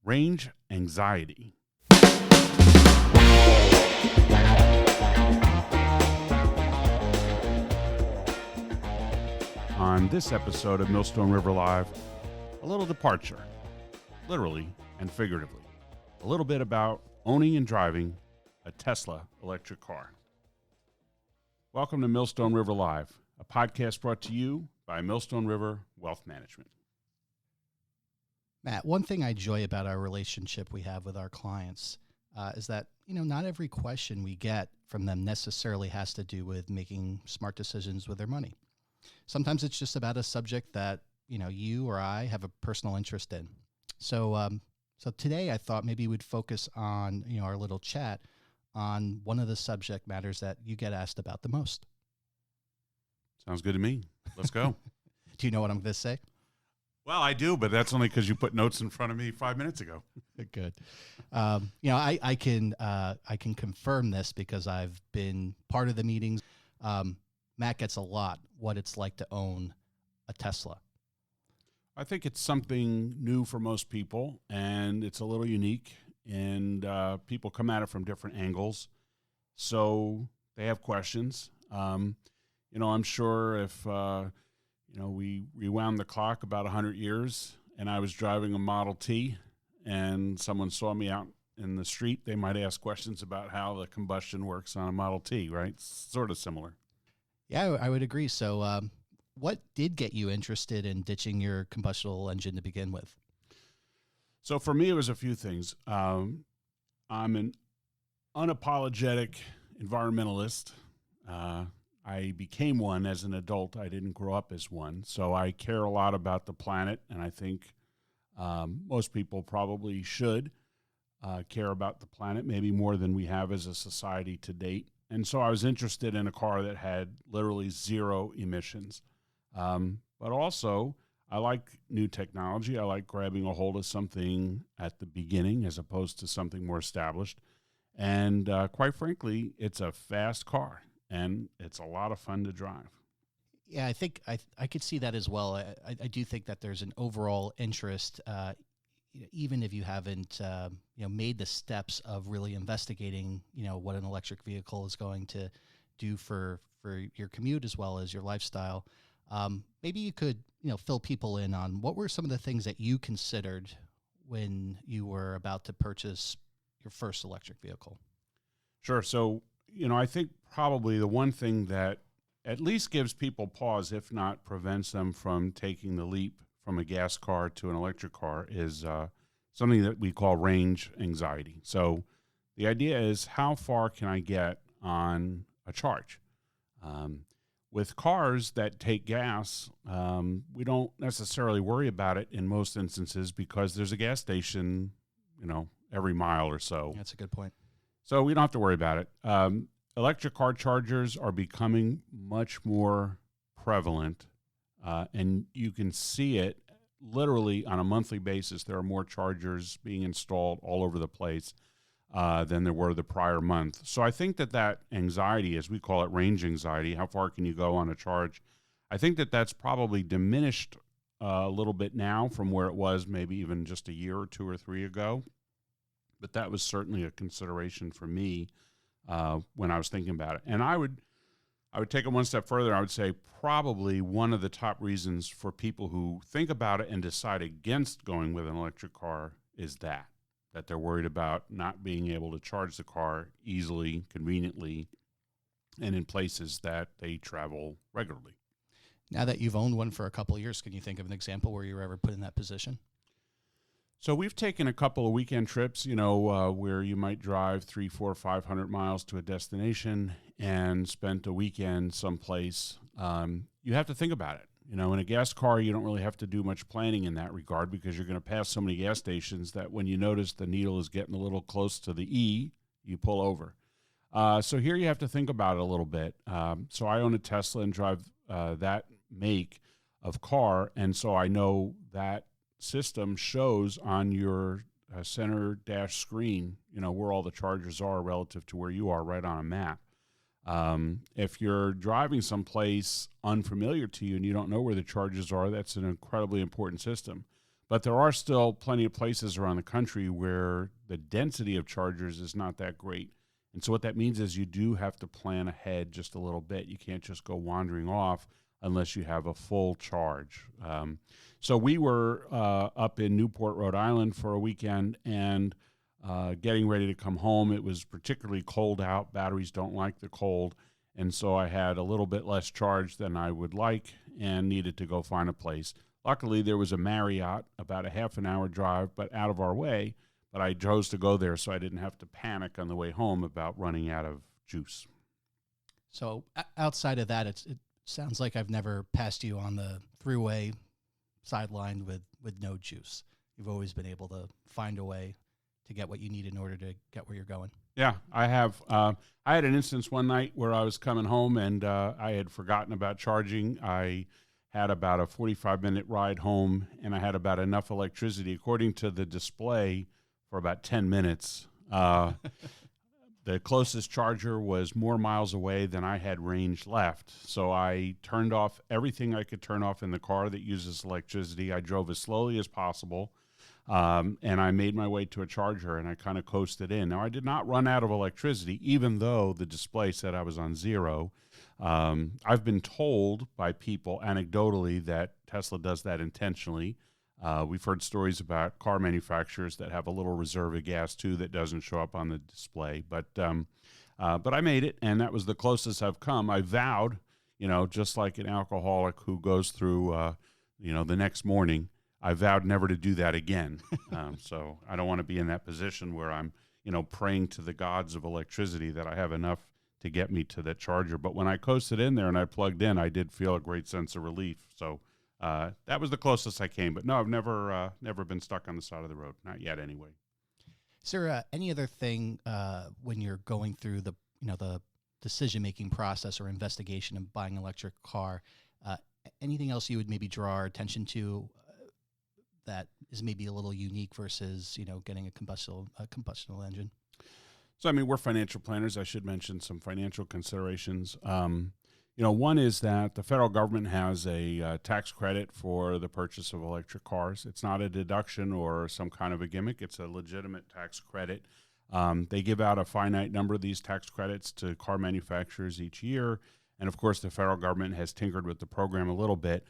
range anxiety. On this episode of Millstone River Live, a little departure, literally and figuratively. A little bit about owning and driving a Tesla electric car. Welcome to Millstone River Live, a podcast brought to you by Millstone River Wealth Management. Matt, one thing I enjoy about our relationship we have with our clients is that, not every question we get from them necessarily has to do with making smart decisions with their money. Sometimes it's just about a subject that, you or I have a personal interest in. So today I thought maybe we'd focus on, our little chat on one of the subject matters that you get asked about the most. Sounds good to me. Let's go. Do you know what I'm going to say? Well, I do, but that's only because you put notes in front of me 5 minutes ago. Good. I can confirm this because I've been part of the meetings. Matt gets a lot what it's like to own a Tesla. I think it's something new for most people, and it's a little unique, and people come at it from different angles. So they have questions. I'm sure if, we rewound the clock about 100 years and I was driving a Model T and someone saw me out in the street, they might ask questions about how the combustion works on a Model T, right? It's sort of similar. Yeah, I would agree. So what did get you interested in ditching your combustible engine to begin with? So for me, it was a few things. I'm an unapologetic environmentalist. I became one as an adult. I didn't grow up as one. So I care a lot about the planet, and I think most people probably should care about the planet, maybe more than we have as a society to date. And so I was interested in a car that had literally zero emissions. But also, I like new technology. I like grabbing a hold of something at the beginning as opposed to something more established. And quite frankly, it's a fast car, and it's a lot of fun to drive. Yeah, I think I could see that as well. I do think that there's an overall interest, even if you haven't made the steps of really investigating, what an electric vehicle is going to do for your commute as well as your lifestyle. Maybe you could, fill people in on what were some of the things that you considered when you were about to purchase your first electric vehicle. Sure. So, I think probably the one thing that at least gives people pause, if not prevents them from taking the leap from a gas car to an electric car, is something that we call range anxiety. So the idea is, how far can I get on a charge? With cars that take gas, we don't necessarily worry about it in most instances because there's a gas station, every mile or so. That's a good point. So we don't have to worry about it. Electric car chargers are becoming much more prevalent, and you can see it literally on a monthly basis. There are more chargers being installed all over the place than there were the prior month. So I think that anxiety, as we call it, range anxiety, how far can you go on a charge, I think that's probably diminished a little bit now from where it was maybe even just a year or 2 or 3 ago. But that was certainly a consideration for me when I was thinking about it. And I would take it one step further. I would say probably one of the top reasons for people who think about it and decide against going with an electric car is that they're worried about not being able to charge the car easily, conveniently, and in places that they travel regularly. Now that you've owned one for a couple of years, can you think of an example where you were ever put in that position? So we've taken a couple of weekend trips, where you might drive 300, 400, 500 miles to a destination and spent a weekend someplace. You have to think about it. In a gas car, you don't really have to do much planning in that regard because you're going to pass so many gas stations that when you notice the needle is getting a little close to the E, you pull over. So here you have to think about it a little bit. So I own a Tesla and drive that make of car, and so I know that system shows on your center dash screen, where all the chargers are relative to where you are right on a map. If you're driving someplace unfamiliar to you and you don't know where the chargers are, that's an incredibly important system. But there are still plenty of places around the country where the density of chargers is not that great. And so what that means is you do have to plan ahead just a little bit. You can't just go wandering off unless you have a full charge. So we were up in Newport, Rhode Island for a weekend, and getting ready to come home. It was particularly cold out. Batteries don't like the cold. And so I had a little bit less charge than I would like and needed to go find a place. Luckily, there was a Marriott about a half an hour drive, but out of our way. But I chose to go there so I didn't have to panic on the way home about running out of juice. So outside of that, it sounds like I've never passed you on the thruway sidelined with no juice. You've always been able to find a way to get what you need in order to get where you're going. Yeah, I have. I had an instance one night where I was coming home and I had forgotten about charging. I had about a 45-minute ride home, and I had about enough electricity, according to the display, for about 10 minutes. The closest charger was more miles away than I had range left. So I turned off everything I could turn off in the car that uses electricity. I drove as slowly as possible, and I made my way to a charger, and I kind of coasted in. Now, I did not run out of electricity, even though the display said I was on zero. I've been told by people anecdotally that Tesla does that intentionally. We've heard stories about car manufacturers that have a little reserve of gas too that doesn't show up on the display. But I made it, and that was the closest I've come. I vowed, just like an alcoholic who goes through, the next morning, I vowed never to do that again. So I don't want to be in that position where I'm, praying to the gods of electricity that I have enough to get me to that charger. But when I coasted in there and I plugged in, I did feel a great sense of relief. So that was the closest I came. But no, I've never been stuck on the side of the road. Not yet, anyway. Is there any other thing when you're going through the decision-making process or investigation of buying an electric car, anything else you would maybe draw our attention to that is maybe a little unique versus, getting a combustional engine? So, we're financial planners. I should mention some financial considerations. One is that the federal government has a tax credit for the purchase of electric cars. It's not a deduction or some kind of a gimmick. It's a legitimate tax credit. They give out a finite number of these tax credits to car manufacturers each year. And, of course, the federal government has tinkered with the program a little bit.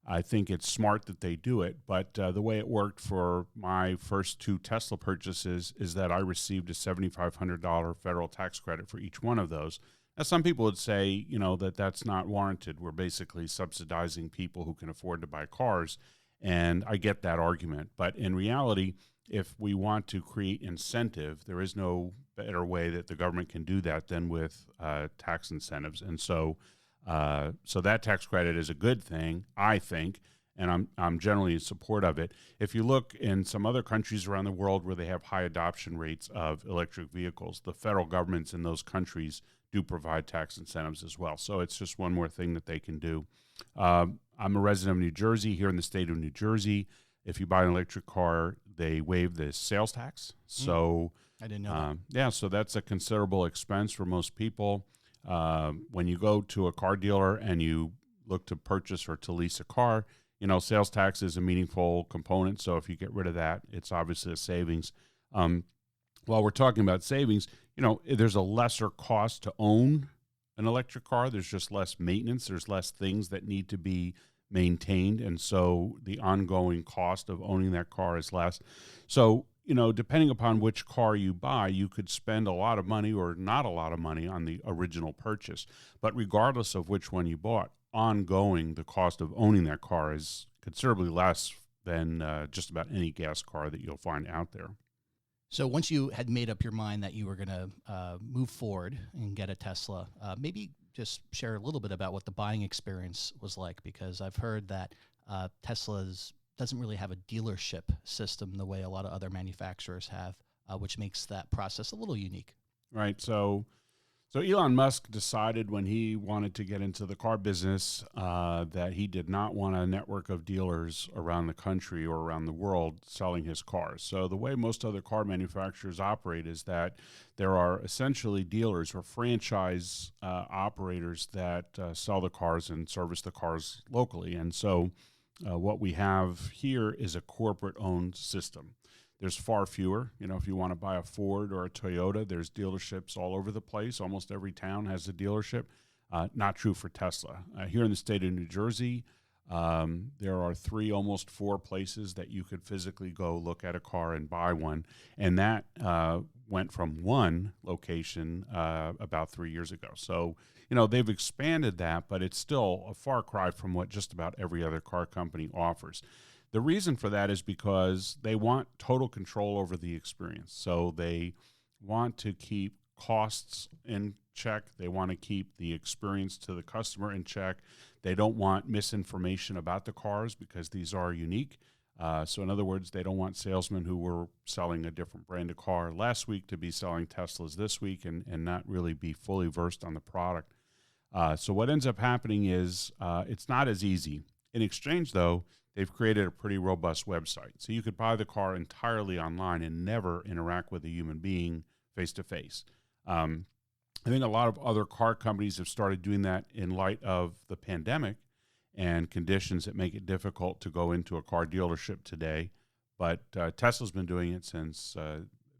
I think it's smart that they do it. But the way it worked for my first two Tesla purchases is that I received a $7,500 federal tax credit for each one of those. Now, some people would say, that that's not warranted. We're basically subsidizing people who can afford to buy cars, and I get that argument. But in reality, if we want to create incentive, there is no better way that the government can do that than with tax incentives. And so that tax credit is a good thing, I think, and I'm generally in support of it. If you look in some other countries around the world where they have high adoption rates of electric vehicles, the federal governments in those countries do provide tax incentives as well. So it's just one more thing that they can do. I'm a resident of New Jersey. Here in the state of New Jersey, if you buy an electric car, they waive the sales tax. So I didn't know that. Yeah, so that's a considerable expense for most people. When you go to a car dealer and you look to purchase or to lease a car, sales tax is a meaningful component. So if you get rid of that, it's obviously a savings. While we're talking about savings, there's a lesser cost to own an electric car. There's just less maintenance. There's less things that need to be maintained. And so the ongoing cost of owning that car is less. So, depending upon which car you buy, you could spend a lot of money or not a lot of money on the original purchase. But regardless of which one you bought, ongoing, the cost of owning that car is considerably less than just about any gas car that you'll find out there. So once you had made up your mind that you were going to move forward and get a Tesla, maybe just share a little bit about what the buying experience was like, because I've heard that Tesla's doesn't really have a dealership system the way a lot of other manufacturers have, which makes that process a little unique. Right. So Elon Musk decided when he wanted to get into the car business that he did not want a network of dealers around the country or around the world selling his cars. So the way most other car manufacturers operate is that there are essentially dealers or franchise operators that sell the cars and service the cars locally. And so What we have here is a corporate-owned system. There's far fewer. If you want to buy a Ford or a Toyota, there's dealerships all over the place. Almost every town has a dealership. Not true for Tesla. Here in the state of New Jersey, there are 3, almost 4 places that you could physically go look at a car and buy one. And that went from one location about 3 years ago. So, they've expanded that, but it's still a far cry from what just about every other car company offers. The reason for that is because they want total control over the experience. So they want to keep costs in check. They want to keep the experience to the customer in check. They don't want misinformation about the cars because these are unique. So in other words, they don't want salesmen who were selling a different brand of car last week to be selling Teslas this week and not really be fully versed on the product. So what ends up happening is it's not as easy. In exchange, though, they've created a pretty robust website. So you could buy the car entirely online and never interact with a human being face-to-face. I think a lot of other car companies have started doing that in light of the pandemic and conditions that make it difficult to go into a car dealership today. But Tesla's been doing it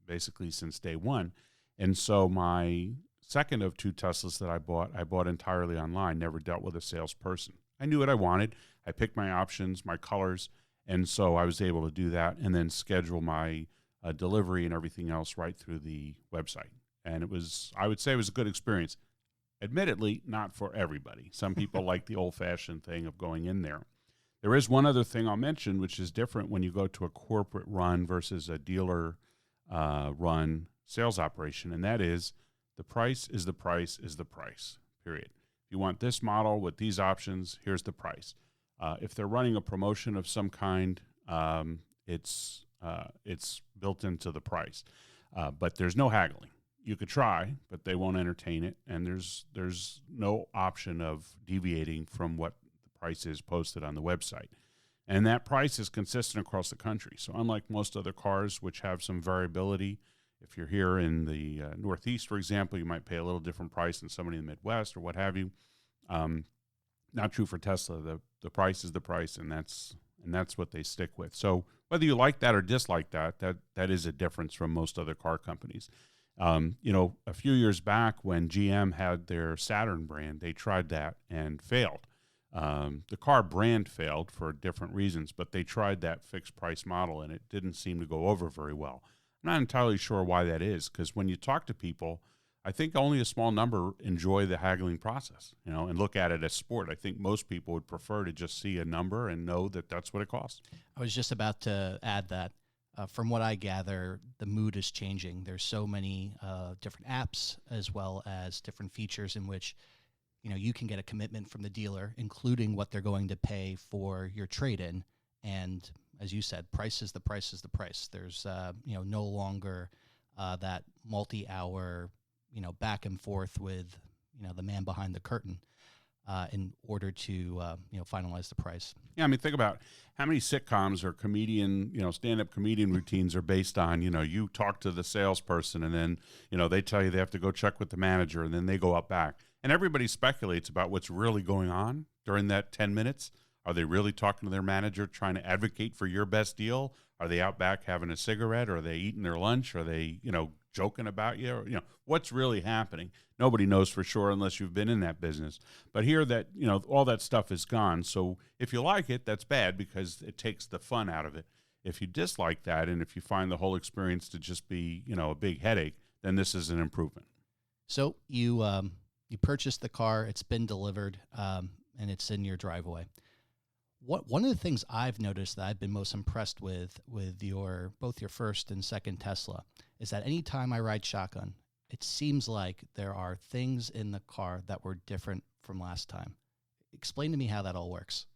basically since day one. And so my second of 2 Teslas that I bought entirely online, never dealt with a salesperson. I knew what I wanted. I picked my options, my colors, and so I was able to do that and then schedule my delivery and everything else right through the website. And I would say it was a good experience. Admittedly, not for everybody. Some people like the old-fashioned thing of going in there. There is one other thing I'll mention, which is different when you go to a corporate run versus a dealer run sales operation, and that is the price is the price is the price, period. If you want this model with these options, here's the price. If they're running a promotion of some kind, it's built into the price. But there's no haggling. You could try, but they won't entertain it, and there's no option of deviating from what the price is posted on the website. And that price is consistent across the country. So unlike most other cars, which have some variability, if you're here in the Northeast, for example, you might pay a little different price than somebody in the Midwest or what have you. Not true for Tesla. The price is the price, and that's what they stick with. So whether you like that or dislike that is a difference from most other car companies. A few years back when GM had their Saturn brand, they tried that and failed. The car brand failed for different reasons, but they tried that fixed price model, and it didn't seem to go over very well. I'm not entirely sure why that is, because when you talk to people, I think only a small number enjoy the haggling process, and look at it as sport. I think most people would prefer to just see a number and know that that's what it costs. I was just about to add that. From what I gather, the mood is changing. There's so many different apps as well as different features in which, you can get a commitment from the dealer, including what they're going to pay for your trade-in. And as you said, price is the price is the price. There's, no longer that multi-hour, back and forth with, the man behind the curtain in order to, finalize the price. Yeah, I mean, think about how many sitcoms or stand-up comedian routines are based on, you talk to the salesperson and then, they tell you they have to go check with the manager and then they go out back. And everybody speculates about what's really going on during that 10 minutes. Are they really talking to their manager, trying to advocate for your best deal? Are they out back having a cigarette? Or are they eating their lunch? Are they, joking about you? Or, what's really happening? Nobody knows for sure unless you've been in that business. But here that, all that stuff is gone. So if you like it, that's bad because it takes the fun out of it. If you dislike that and if you find the whole experience to just be, a big headache, then this is an improvement. So you purchased the car, it's been delivered, and it's in your driveway. One of the things I've noticed that I've been most impressed with both your first and second Tesla is that anytime I ride shotgun, it seems like there are things in the car that were different from last time. Explain to me how that all works.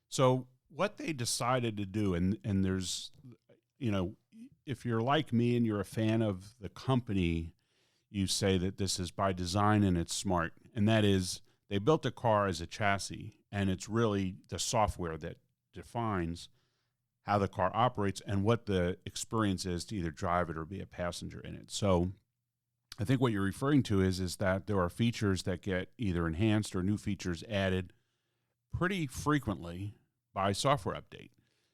So what they decided to do, and there's, if you're like me and you're a fan of the company, you say that this is by design and it's smart. And that is, they built a car as a chassis, and it's really the software that defines how the car operates and what the experience is to either drive it or be a passenger in it. So I think what you're referring to is that there are features that get either enhanced or new features added pretty frequently by software update.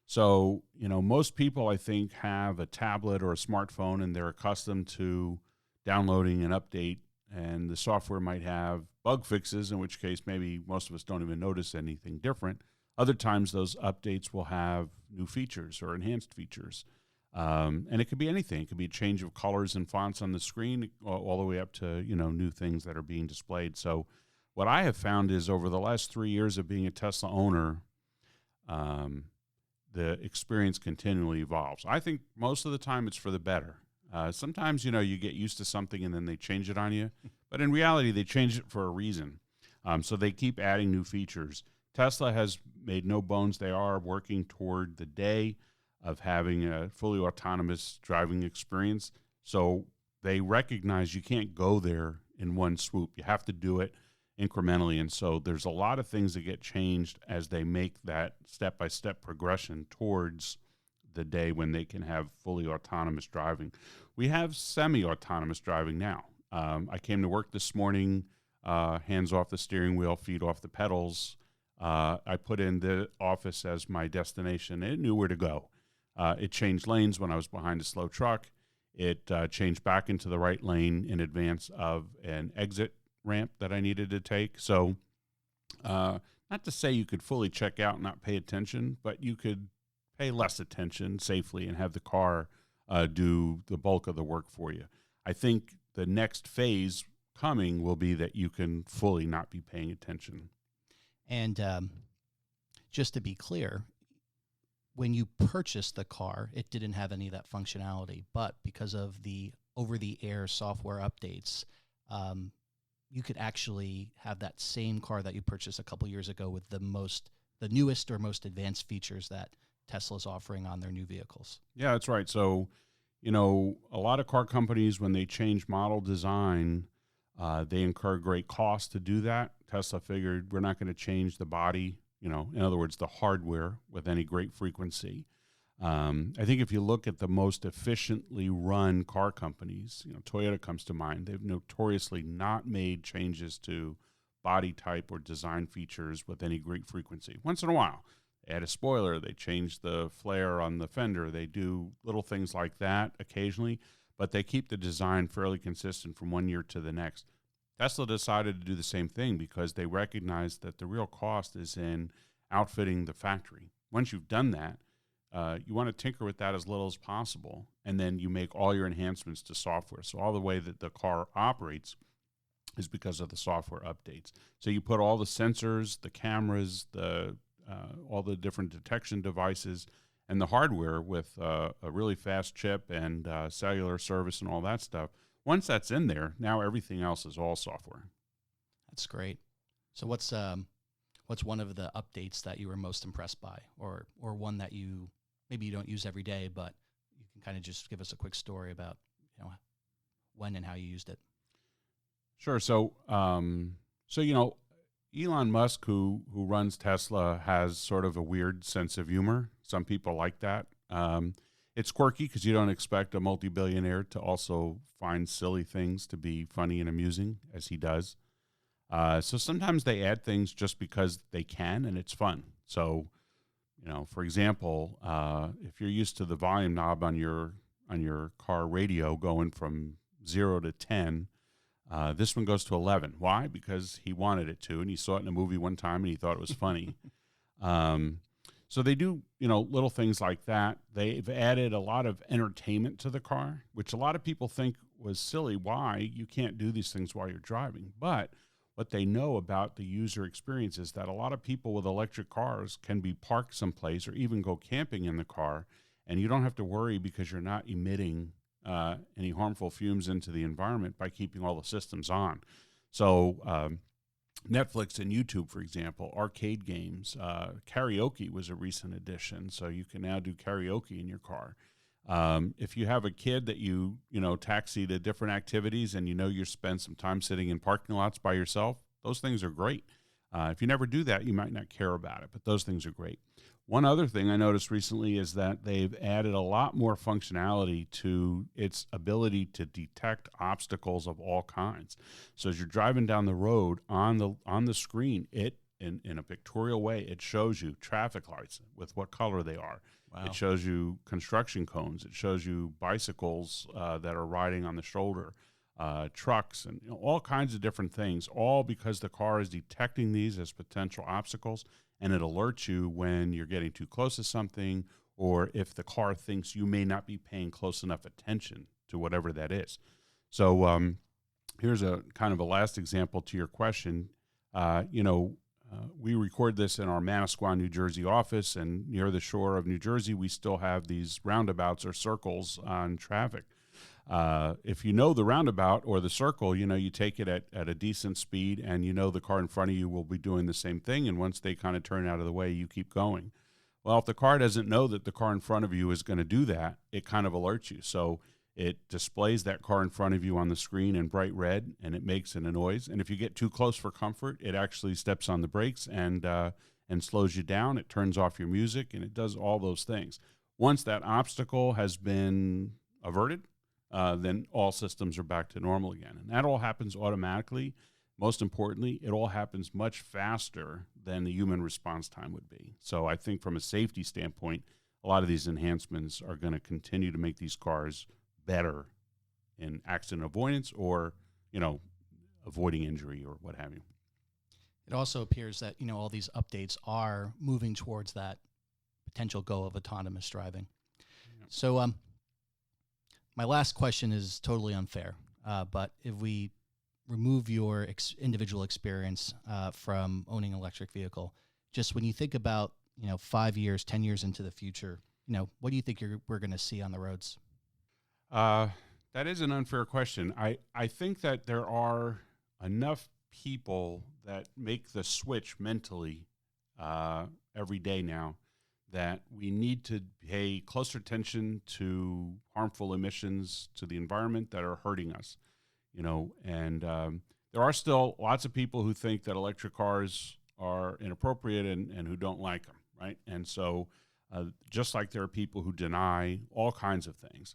So, most people, I think, have a tablet or a smartphone and they're accustomed to downloading an update, and the software might have bug fixes, in which case maybe most of us don't even notice anything different. Other times those updates will have new features or enhanced features. And it could be anything. It could be a change of colors and fonts on the screen all the way up to, new things that are being displayed. So what I have found is over the last 3 years of being a Tesla owner, the experience continually evolves. I think most of the time it's for the better. Sometimes, you get used to something and then they change it on you. But in reality, they change it for a reason. So they keep adding new features. Tesla has made no bones. They are working toward the day of having a fully autonomous driving experience. So they recognize you can't go there in one swoop. You have to do it incrementally. And so there's a lot of things that get changed as they make that step-by-step progression towards the day when they can have fully autonomous driving. We have semi-autonomous driving now. I came to work this morning, hands off the steering wheel, feet off the pedals. I put in the office as my destination. It knew where to go. It changed lanes when I was behind a slow truck. It changed back into the right lane in advance of an exit ramp that I needed to take. So not to say you could fully check out and not pay attention, but you could pay less attention safely and have the car do the bulk of the work for you. I think the next phase coming will be that you can fully not be paying attention. And just to be clear, when you purchased the car, it didn't have any of that functionality. But because of the over-the-air software updates, you could actually have that same car that you purchased a couple years ago with the newest or most advanced features that Tesla's offering on their new vehicles. Yeah, that's right. So, a lot of car companies, when they change model design, they incur great cost to do that. Tesla figured we're not going to change the body, in other words, the hardware with any great frequency. I think if you look at the most efficiently run car companies, Toyota comes to mind. They've notoriously not made changes to body type or design features with any great frequency. Once in a while, they add a spoiler, they change the flare on the fender, they do little things like that occasionally, but they keep the design fairly consistent from one year to the next. Tesla decided to do the same thing because they recognized that the real cost is in outfitting the factory. Once you've done that, you want to tinker with that as little as possible, and then you make all your enhancements to software. So all the way that the car operates is because of the software updates. So you put all the sensors, the cameras, all the different detection devices, and the hardware with a really fast chip and cellular service and all that stuff. Once that's in there, now everything else is all software. That's great. So what's one of the updates that you were most impressed by, or one that maybe you don't use every day, but you can kind of just give us a quick story about when and how you used it? Sure. So Elon Musk, who runs Tesla, has sort of a weird sense of humor. Some people like that. It's quirky because you don't expect a multi-billionaire to also find silly things to be funny and amusing, as he does. So sometimes they add things just because they can, and it's fun. So, for example, if you're used to the volume knob on your car radio going from 0 to 10, this one goes to 11. Why? Because he wanted it to, and he saw it in a movie one time, and he thought it was funny. So they do, little things like that. They've added a lot of entertainment to the car, which a lot of people think was silly. Why? You can't do these things while you're driving. But what they know about the user experience is that a lot of people with electric cars can be parked someplace or even go camping in the car, and you don't have to worry because you're not emitting any harmful fumes into the environment by keeping all the systems on. So Netflix and YouTube, for example, arcade games, karaoke was a recent addition, so you can now do karaoke in your car. If you have a kid that you taxi to different activities and you spend some time sitting in parking lots by yourself, those things are great. If you never do that, you might not care about it, but those things are great. One other thing I noticed recently is that they've added a lot more functionality to its ability to detect obstacles of all kinds. So as you're driving down the road on the screen, it in a pictorial way. It shows you traffic lights with what color they are. Wow. It shows you construction cones. It shows you bicycles that are riding on the shoulder, trucks, and all kinds of different things, all because the car is detecting these as potential obstacles, and it alerts you when you're getting too close to something, or if the car thinks you may not be paying close enough attention to whatever that is. So here's a kind of a last example to your question. We record this in our Manasquan, New Jersey office, and near the shore of New Jersey, we still have these roundabouts or circles on traffic. If you know the roundabout or the circle, you take it at a decent speed, and the car in front of you will be doing the same thing, and once they kind of turn out of the way, you keep going. Well, if the car doesn't know that the car in front of you is going to do that, it kind of alerts you. So it displays that car in front of you on the screen in bright red, and it makes a noise. And if you get too close for comfort, it actually steps on the brakes and slows you down. It turns off your music, and it does all those things. Once that obstacle has been averted, then all systems are back to normal again. And that all happens automatically. Most importantly, it all happens much faster than the human response time would be. So I think from a safety standpoint, a lot of these enhancements are going to continue to make these cars better in accident avoidance or, avoiding injury or what have you. It also appears that, all these updates are moving towards that potential goal of autonomous driving. Yeah. So my last question is totally unfair, but if we remove your individual experience from owning an electric vehicle, just when you think about, 5 years, 10 years into the future, what do you think we're going to see on the roads? That is an unfair question. I think that there are enough people that make the switch mentally every day now that we need to pay closer attention to harmful emissions to the environment that are hurting us. And there are still lots of people who think that electric cars are inappropriate and who don't like them, right? And so just like there are people who deny all kinds of things.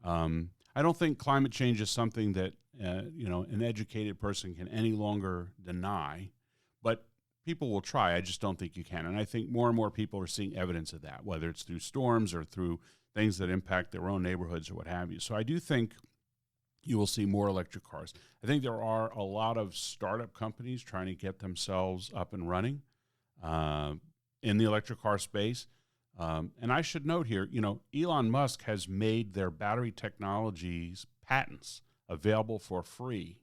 I don't think climate change is something that, an educated person can any longer deny, but people will try. I just don't think you can. And I think more and more people are seeing evidence of that, whether it's through storms or through things that impact their own neighborhoods or what have you. So I do think you will see more electric cars. I think there are a lot of startup companies trying to get themselves up and running in the electric car space. And I should note here, Elon Musk has made their battery technologies patents available for free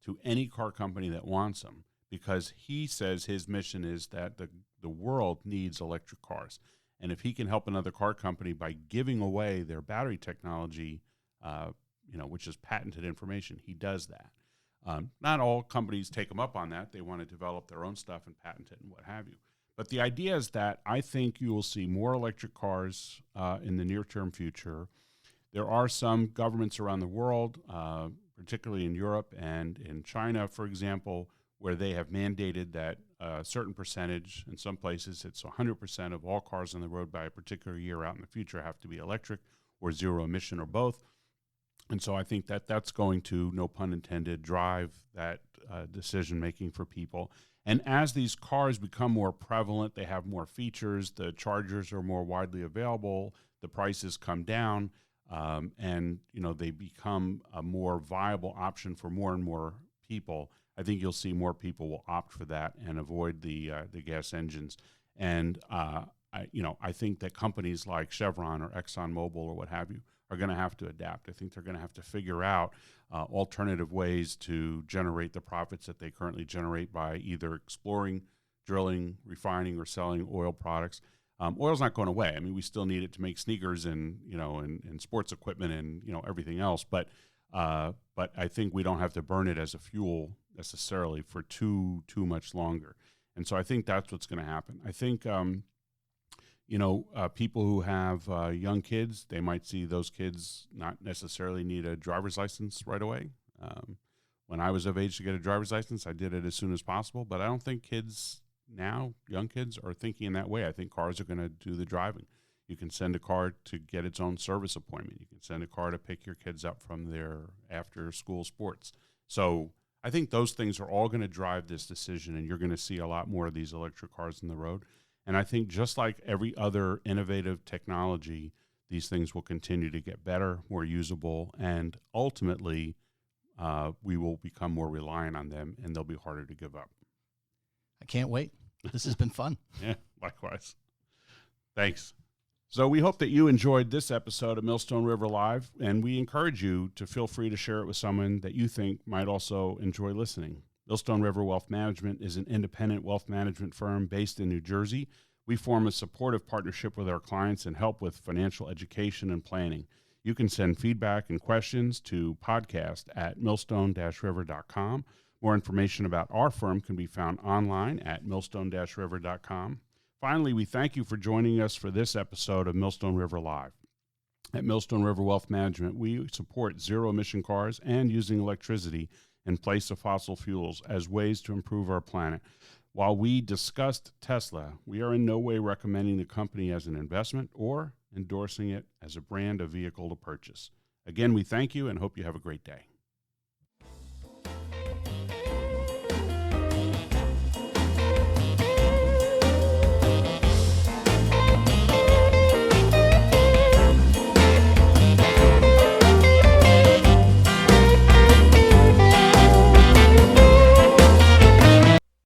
to any car company that wants them, because he says his mission is that the world needs electric cars. And if he can help another car company by giving away their battery technology, which is patented information, he does that. Not all companies take him up on that. They want to develop their own stuff and patent it and what have you. But the idea is that I think you will see more electric cars in the near-term future. There are some governments around the world, particularly in Europe and in China, for example, where they have mandated that a certain percentage, in some places it's 100% of all cars on the road by a particular year out in the future have to be electric or zero emission or both. And so I think that that's going to, no pun intended, drive that decision-making for people. And as these cars become more prevalent, they have more features, the chargers are more widely available, the prices come down, and they become a more viable option for more and more people. I think you'll see more people will opt for that and avoid the gas engines. And I think that companies like Chevron or ExxonMobil or what have you are going to have to adapt. I think they're going to have to figure out alternative ways to generate the profits that they currently generate by either exploring, drilling, refining, or selling oil products. Oil's not going away. I mean, we still need it to make sneakers and sports equipment and everything else. But I think we don't have to burn it as a fuel necessarily for too much longer. And so I think that's what's going to happen. I think people who have young kids, they might see those kids not necessarily need a driver's license right away. When I was of age to get a driver's license, I did it as soon as possible. But I don't think kids now, young kids, are thinking in that way. I think cars are going to do the driving. You can send a car to get its own service appointment. You can send a car to pick your kids up from their after-school sports. So I think those things are all going to drive this decision, and you're going to see a lot more of these electric cars on the road. And I think just like every other innovative technology, these things will continue to get better, more usable, and ultimately we will become more reliant on them, and they'll be harder to give up. I can't wait. This has been fun. Yeah, likewise. Thanks. So we hope that you enjoyed this episode of Millstone River Live, and we encourage you to feel free to share it with someone that you think might also enjoy listening. Millstone River Wealth Management is an independent wealth management firm based in New Jersey. We form a supportive partnership with our clients and help with financial education and planning. You can send feedback and questions to podcast@millstone-river.com. More information about our firm can be found online at millstone-river.com. Finally, we thank you for joining us for this episode of Millstone River Live. At Millstone River Wealth Management, we support zero-emission cars and using electricity in place of fossil fuels as ways to improve our planet. While we discussed Tesla, we are in no way recommending the company as an investment or endorsing it as a brand of vehicle to purchase. Again, we thank you and hope you have a great day.